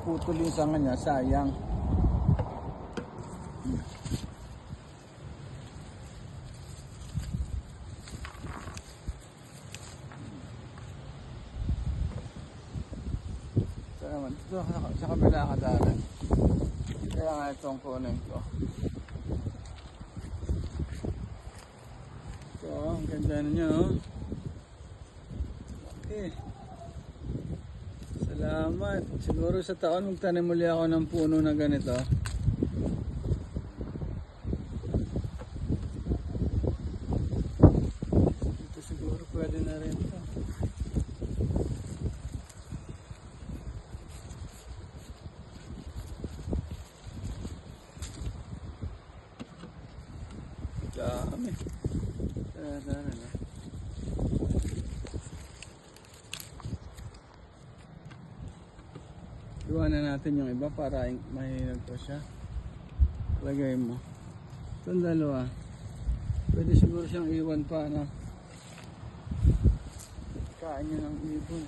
putol yung sanga niya, sayang. Ito, sa kabila kadalan. Kaya nga itong kunin ko. Ito, ang ganda niya, oh. Okay. Salamat. Siguro sa taon magtanim muli ako ng puno na ganito. Ito siguro pwede na rin ito. Dami. Tara na. Iwanan natin yung iba para mahinag po siya. Lagay mo. Itong dalawa. Pwede siguro siyang iwan pa, no? Kain niya ng ibon.